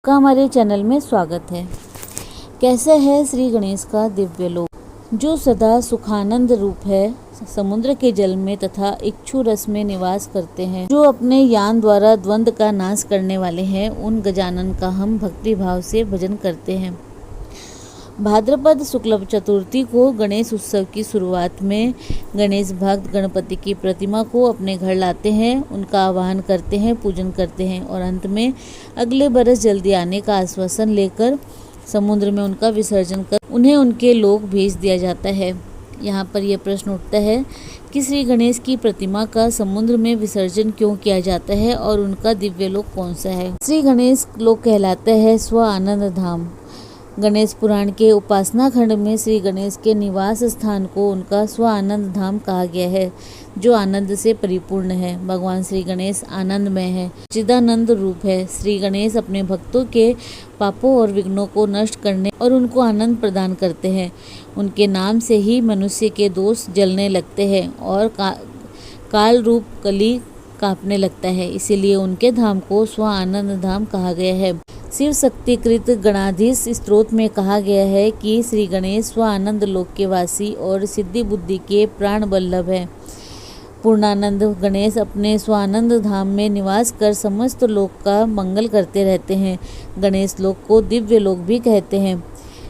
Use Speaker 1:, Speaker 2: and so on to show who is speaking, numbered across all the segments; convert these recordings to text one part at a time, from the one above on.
Speaker 1: आपका हमारे चैनल में स्वागत है। कैसा है श्री गणेश का दिव्य लोक, जो सदा सुखानंद रूप है, समुद्र के जल में तथा इक्षु रस में निवास करते हैं, जो अपने ज्ञान द्वारा द्वंद्व का नाश करने वाले हैं। उन गजानन का हम भक्ति भाव से भजन करते हैं। भाद्रपद शुक्ल चतुर्थी को गणेश उत्सव की शुरुआत में गणेश भक्त गणपति की प्रतिमा को अपने घर लाते हैं, उनका आवाहन करते हैं, पूजन करते हैं और अंत में अगले बरस जल्दी आने का आश्वासन लेकर समुद्र में उनका विसर्जन कर उन्हें उनके लोक भेज दिया जाता है। यहाँ पर यह प्रश्न उठता है कि श्री गणेश की प्रतिमा का समुद्र में विसर्जन क्यों किया जाता है और उनका दिव्य लोक कौन सा है। श्री गणेश लोक कहलाता है स्व आनंद धाम। गणेश पुराण के उपासना खंड में श्री गणेश के निवास स्थान को उनका स्व आनंद धाम कहा गया है, जो आनंद से परिपूर्ण है। भगवान श्री गणेश आनंदमय है, चिदानंद रूप है। श्री गणेश अपने भक्तों के पापों और विघ्नों को नष्ट करने और उनको आनंद प्रदान करते हैं। उनके नाम से ही मनुष्य के दोष जलने लगते हैं और काल रूप कली कांपने लगता है, इसीलिए उनके धाम को स्व आनंद धाम कहा गया है। शिव शक्तिकृत गणाधीश स्तोत्र में कहा गया है कि श्री गणेश स्व आनंद लोक के वासी और सिद्धि बुद्धि के प्राण वल्लभ है। पूर्णानंद गणेश अपने स्वानंद धाम में निवास कर समस्त लोक का मंगल करते रहते हैं। गणेश लोक को दिव्य लोक भी कहते हैं।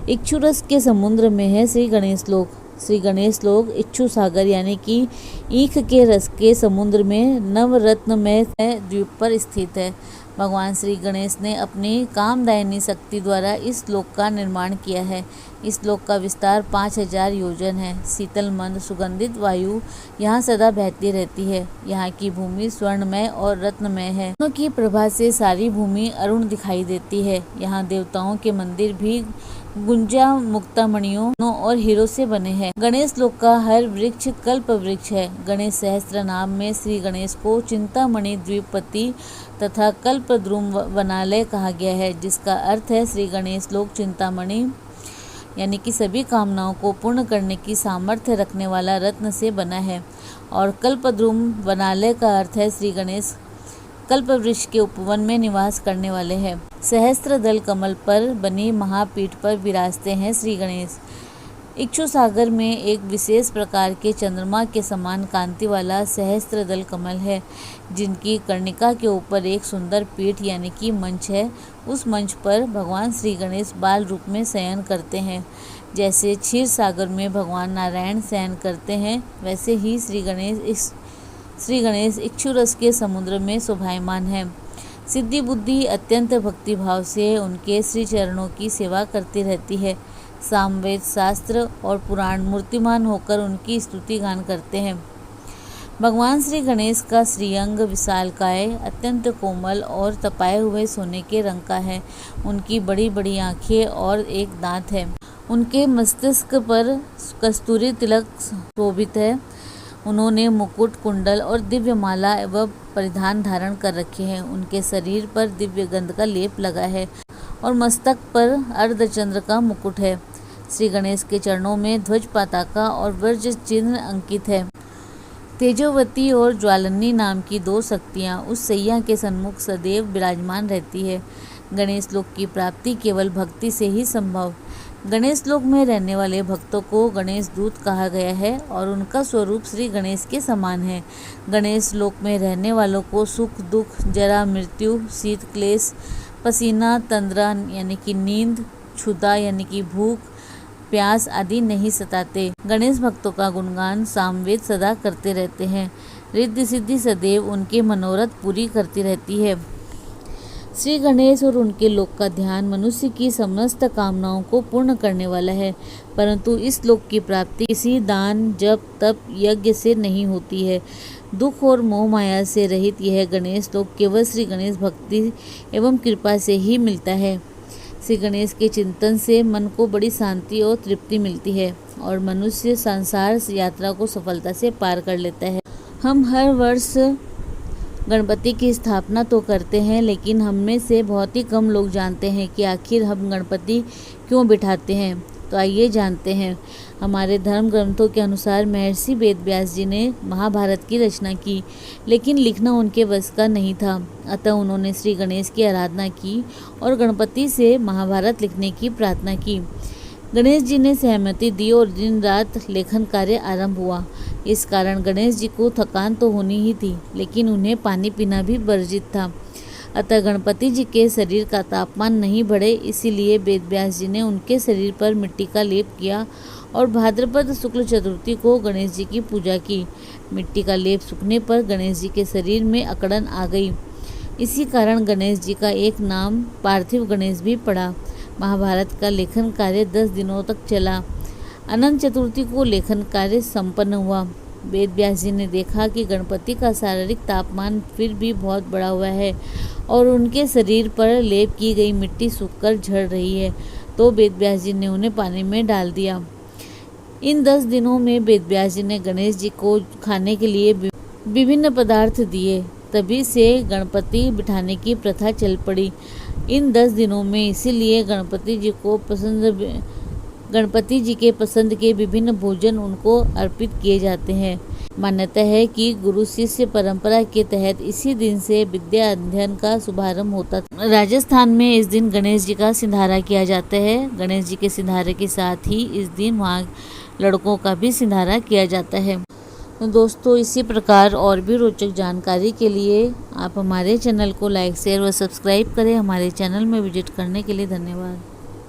Speaker 1: इक्षु रस के समुद्र में है श्री गणेश लोक। श्री गणेश लोक इक्षु सागर यानी कि ईख के रस के समुद्र में नवरत्नमय द्वीप पर स्थित है। भगवान श्री गणेश ने अपनी कामदायिनी शक्ति द्वारा इस लोक का निर्माण किया है। इस लोक का विस्तार 5000 योजन है। शीतल मंद सुगंधित वायु यहाँ सदा बहती रहती है। यहाँ की भूमि स्वर्णमय और रत्नमय है। दोनों की प्रभा से सारी भूमि अरुण दिखाई देती है। यहाँ देवताओं के मंदिर भी गुंजा मुक्तामणियों और हीरो से बने हैं। गणेश लोक का हर वृक्ष कल्प वृक्ष है। गणेश सहस्त्र नाम में श्री गणेश को चिंतामणि द्वीपति तथा कल्पद्रुम वनालय कहा गया है, जिसका अर्थ है श्री गणेश लोक चिंतामणि यानी कि सभी कामनाओं को पूर्ण करने की सामर्थ्य रखने वाला रत्न से बना है, और कल्पद्रुम वनालय का अर्थ है श्री गणेश कल्प वृक्ष के उपवन में निवास करने वाले हैं। सहस्त्र दल कमल पर बनी महापीठ पर विराजते हैं श्री गणेश। इक्षु सागर में एक विशेष प्रकार के चंद्रमा के समान कांति वाला सहस्त्र दल कमल है, जिनकी कर्णिका के ऊपर एक सुंदर पीठ यानी कि मंच है। उस मंच पर भगवान श्री गणेश बाल रूप में शयन करते हैं। जैसे क्षीर सागर में भगवान नारायण शयन करते हैं, वैसे ही श्री गणेश इक्षु रस के समुद्र में शोभायमान है। सिद्धि बुद्धि अत्यंत भक्तिभाव से उनके श्री चरणों की सेवा करती रहती है। सामवेद शास्त्र और पुराण मूर्तिमान होकर उनकी स्तुति गान करते हैं। भगवान श्री गणेश का श्रीअंग विशालकाय अत्यंत कोमल और तपाए हुए सोने के रंग का है। उनकी बड़ी बड़ी आंखें और एक दांत है। उनके मस्तिष्क पर कस्तूरी तिलक शोभित है। उन्होंने मुकुट, कुंडल और दिव्य माला एवं परिधान धारण कर रखे हैं। उनके शरीर पर दिव्य गंध का लेप लगा है और मस्तक पर अर्धचंद्र का मुकुट है। श्री गणेश के चरणों में ध्वज पताका और वज्र चिन्ह अंकित है। तेजोवती और ज्वालनी नाम की 2 शक्तियाँ उस सैया के सन्मुख सदैव विराजमान रहती है। गणेश लोक की प्राप्ति केवल भक्ति से ही संभव। गणेश लोक में रहने वाले भक्तों को गणेश दूत कहा गया है और उनका स्वरूप श्री गणेश के समान है। गणेश लोक में रहने वालों को सुख दुख, जरा, मृत्यु, शीत क्लेश, पसीना, तंद्रा यानी कि नींद, क्षुधा यानी कि भूख, प्यास आदि नहीं सताते। गणेश भक्तों का गुणगान सामवेद सदा करते रहते हैं। रिद्धि सिद्धि सदैव उनके मनोरथ पूरी करती रहती है। श्री गणेश और उनके लोक का ध्यान मनुष्य की समस्त कामनाओं को पूर्ण करने वाला है, परंतु इस लोक की प्राप्ति किसी दान, जप, तप, यज्ञ से नहीं होती है। दुख और मोह माया से रहित यह गणेश लोक केवल श्री गणेश भक्ति एवं कृपा से ही मिलता है। श्री गणेश के चिंतन से मन को बड़ी शांति और तृप्ति मिलती है और मनुष्य संसार यात्रा को सफलता से पार कर लेता है। हम हर वर्ष गणपति की स्थापना तो करते हैं, लेकिन हम में से बहुत ही कम लोग जानते हैं कि आखिर हम गणपति क्यों बिठाते हैं। तो आइए जानते हैं। हमारे धर्म ग्रंथों के अनुसार महर्षि वेद व्यास जी ने महाभारत की रचना की, लेकिन लिखना उनके वश का नहीं था। अतः उन्होंने श्री गणेश की आराधना की और गणपति से महाभारत लिखने की प्रार्थना की। गणेश जी ने सहमति दी और दिन रात लेखन कार्य आरंभ हुआ। इस कारण गणेश जी को थकान तो होनी ही थी, लेकिन उन्हें पानी पीना भी वर्जित था। अतः गणपति जी के शरीर का तापमान नहीं बढ़े, इसीलिए वेद व्यास जी ने उनके शरीर पर मिट्टी का लेप किया और भाद्रपद शुक्ल चतुर्थी को गणेश जी की पूजा की। मिट्टी का लेप सूखने पर गणेश जी के शरीर में अकड़न आ गई। इसी कारण गणेश जी का एक नाम पार्थिव गणेश भी पड़ा। महाभारत का लेखन कार्य 10 दिनों तक चला। अनंत चतुर्थी को लेखन कार्य संपन्न हुआ। वेद व्यास जी ने देखा कि गणपति का शारीरिक तापमान फिर भी बहुत बढ़ा हुआ है और उनके शरीर पर लेप की गई मिट्टी सूखकर झड़ रही है, तो वेद व्यास जी ने उन्हें पानी में डाल दिया। इन 10 दिनों में वेद व्यास जी ने गणेश जी को खाने के लिए विभिन्न पदार्थ दिए। तभी से गणपति बिठाने की प्रथा चल पड़ी। इन 10 दिनों में इसीलिए गणपति जी के पसंद के विभिन्न भोजन उनको अर्पित किए जाते हैं। मान्यता है कि गुरु शिष्य परंपरा के तहत इसी दिन से विद्या अध्ययन का शुभारंभ होता था। राजस्थान में इस दिन गणेश जी का सिंधारा किया जाता है। गणेश जी के सिंधारे के साथ ही इस दिन वहाँ लड़कों का भी सिंधारा किया जाता है। तो दोस्तों, इसी प्रकार और भी रोचक जानकारी के लिए आप हमारे चैनल को लाइक, शेयर व सब्सक्राइब करें। हमारे चैनल में विजिट करने के लिए धन्यवाद।